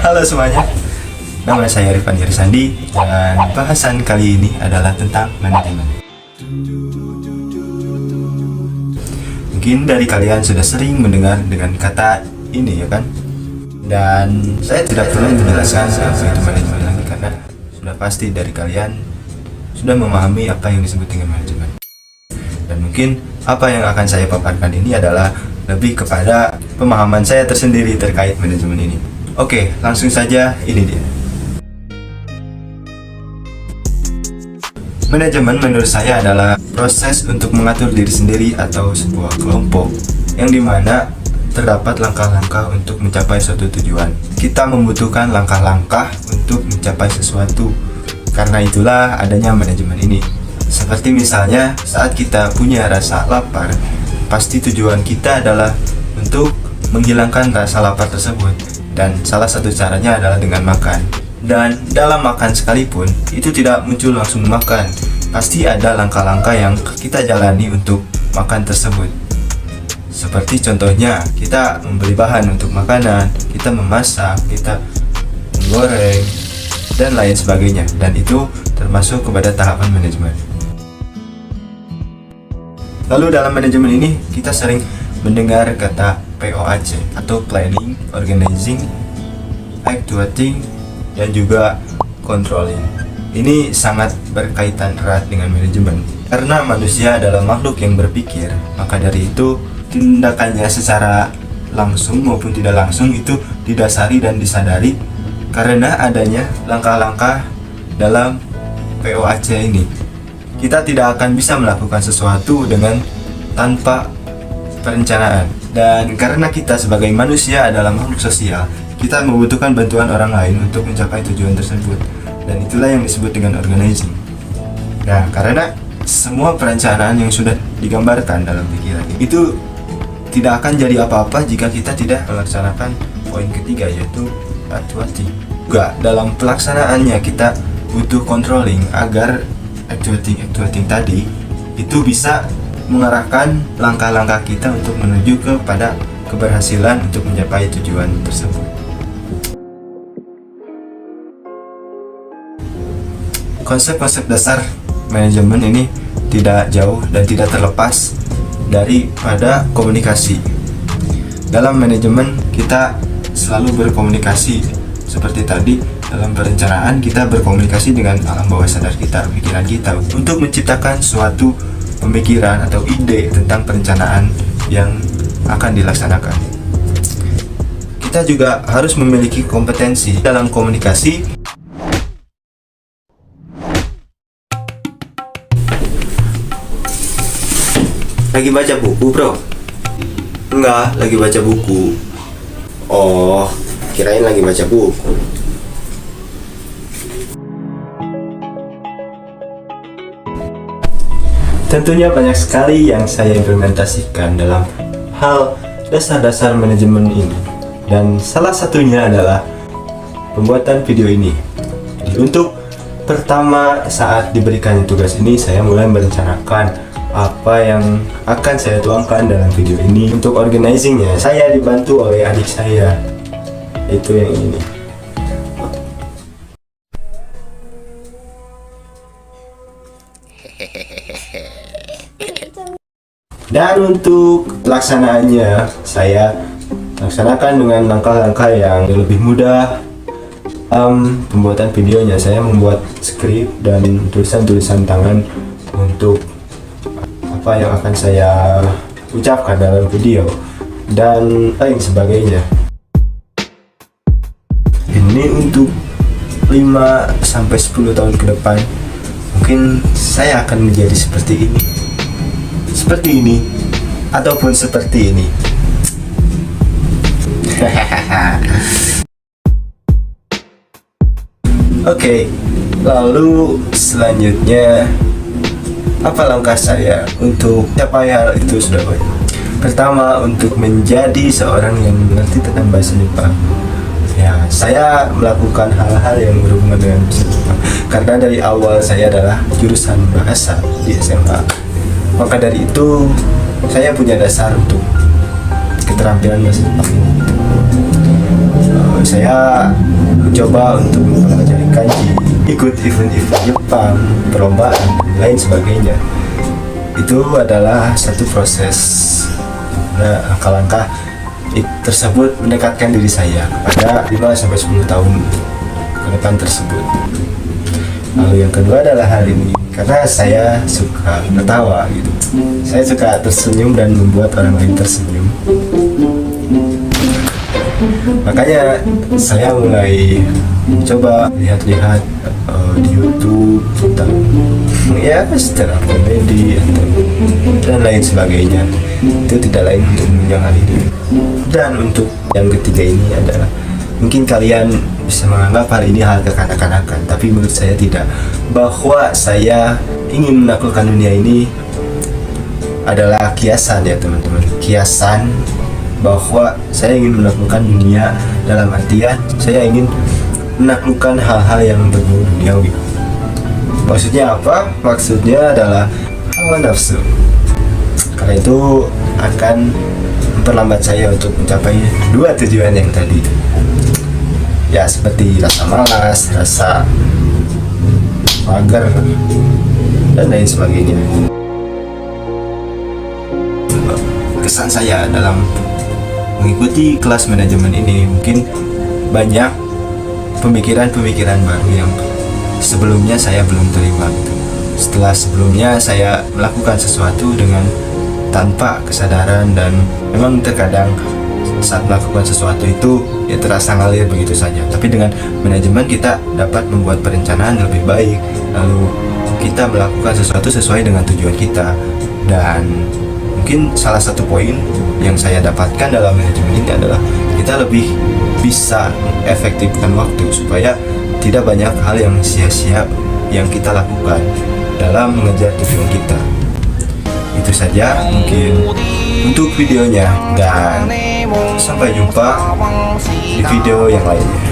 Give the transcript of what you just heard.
Halo semuanya, nama saya Rifan Irisandi dan bahasan kali ini adalah tentang manajemen. Mungkin dari kalian sudah sering mendengar dengan kata ini ya kan? Dan saya tidak perlu menjelaskan apa itu manajemen lagi karena sudah pasti dari kalian sudah memahami apa yang disebut dengan manajemen. Dan mungkin apa yang akan saya paparkan ini adalah lebih kepada pemahaman saya tersendiri terkait manajemen ini. Oke, langsung saja, ini dia. Manajemen menurut saya adalah proses untuk mengatur diri sendiri atau sebuah kelompok yang dimana terdapat langkah-langkah untuk mencapai suatu tujuan. Kita membutuhkan langkah-langkah untuk mencapai sesuatu. Karena itulah adanya manajemen ini. Seperti misalnya saat kita punya rasa lapar, pasti tujuan kita adalah untuk menghilangkan rasa lapar tersebut. Dan salah satu caranya adalah dengan makan. Dan dalam makan sekalipun, itu tidak muncul langsung makan. Pasti ada langkah-langkah yang kita jalani untuk makan tersebut. Seperti contohnya, kita membeli bahan untuk makanan, kita memasak, kita menggoreng, dan lain sebagainya. Dan itu termasuk kepada tahapan manajemen. Lalu dalam manajemen ini, kita sering mendengar kata POAC atau Planning, Organizing, Actuating, dan juga Controlling. Ini sangat berkaitan erat dengan manajemen. Karena manusia adalah makhluk yang berpikir, maka dari itu tindakannya secara langsung maupun tidak langsung itu didasari dan disadari karena adanya langkah-langkah dalam POAC ini. Kita tidak akan bisa melakukan sesuatu dengan tanpa perencanaan. Dan karena kita sebagai manusia adalah makhluk sosial, kita membutuhkan bantuan orang lain untuk mencapai tujuan tersebut. Dan itulah yang disebut dengan organizing. Nah, karena semua perencanaan yang sudah digambarkan dalam pikiran itu tidak akan jadi apa-apa jika kita tidak melaksanakan poin ketiga, yaitu actuating. Juga dalam pelaksanaannya kita butuh controlling agar actuating tadi itu bisa mengarahkan langkah-langkah kita untuk menuju kepada keberhasilan untuk mencapai tujuan tersebut. Konsep-konsep dasar manajemen ini tidak jauh dan tidak terlepas daripada komunikasi. Dalam manajemen kita selalu berkomunikasi seperti tadi. Dalam perencanaan kita berkomunikasi dengan alam bawah sadar kita, pikiran kita untuk menciptakan suatu pemikiran atau ide tentang perencanaan yang akan dilaksanakan. Kita juga harus memiliki kompetensi dalam komunikasi. Lagi baca buku, bro? Enggak, lagi baca buku. Oh, kirain lagi baca buku. Tentunya banyak sekali yang saya implementasikan dalam hal dasar-dasar manajemen ini. Dan salah satunya adalah pembuatan video ini. Jadi untuk pertama saat diberikan tugas ini, saya mulai merencanakan apa yang akan saya tuangkan dalam video ini. Untuk organizingnya, saya dibantu oleh adik saya. Itu yang ini. Dan untuk pelaksanaannya, saya laksanakan dengan langkah-langkah yang lebih mudah. Pembuatan videonya, saya membuat skrip dan tulisan-tulisan tangan untuk apa yang akan saya ucapkan dalam video dan lain sebagainya. Ini untuk 5-10 tahun ke depan, mungkin saya akan menjadi seperti ini. Seperti ini ataupun seperti ini. Oke, lalu selanjutnya apa langkah saya untuk capai hal itu sudah banyak. Pertama, untuk menjadi seorang yang mengerti tentang bahasa Jepang. Ya, saya melakukan hal-hal yang berhubungan dengan bahasa Jepang karena dari awal saya adalah jurusan bahasa di SMA. Maka dari itu saya punya dasar untuk keterampilan bahasa Jepang ini. Saya mencoba untuk mempelajari kanji, ikut event-event Jepang, perlombaan, lain sebagainya. Itu adalah satu proses. Nah, langkah-langkah tersebut mendekatkan diri saya pada 5-10 tahun ke depan tersebut. Lalu yang kedua adalah hal ini, karena saya suka ketawa gitu. Saya suka tersenyum dan membuat orang lain tersenyum. Makanya saya mulai mencoba lihat-lihat di YouTube tentang ya stand up comedy dan lain sebagainya. Itu tidak lain untuk menunjang hal ini. Dan untuk yang ketiga ini adalah mungkin kalian bisa menganggap hal ini hal kekanak-kanakan, tapi menurut saya tidak. Bahwa saya ingin menaklukkan dunia ini adalah kiasan ya teman-teman. Kiasan bahwa saya ingin menaklukkan dunia dalam artian saya ingin menaklukkan hal-hal yang berbau duniawi. Maksudnya apa? Maksudnya adalah hawa nafsu. Karena itu akan memperlambat saya untuk mencapai dua tujuan yang tadi. Ya seperti rasa malas, rasa mager, dan lain sebagainya. Kesan saya dalam mengikuti kelas manajemen ini mungkin banyak pemikiran-pemikiran baru yang sebelumnya saya belum terima gitu. Setelah sebelumnya saya melakukan sesuatu dengan tanpa kesadaran, dan memang terkadang saat melakukan sesuatu itu ya terasa ngalir begitu saja. Tapi dengan manajemen kita dapat membuat perencanaan lebih baik, lalu kita melakukan sesuatu sesuai dengan tujuan kita. Dan mungkin salah satu poin yang saya dapatkan dalam manajemen ini adalah kita lebih bisa efektifkan waktu supaya tidak banyak hal yang sia-sia yang kita lakukan dalam mengejar tujuan kita. Itu saja mungkin untuk videonya, dan sampai jumpa di video yang lainnya.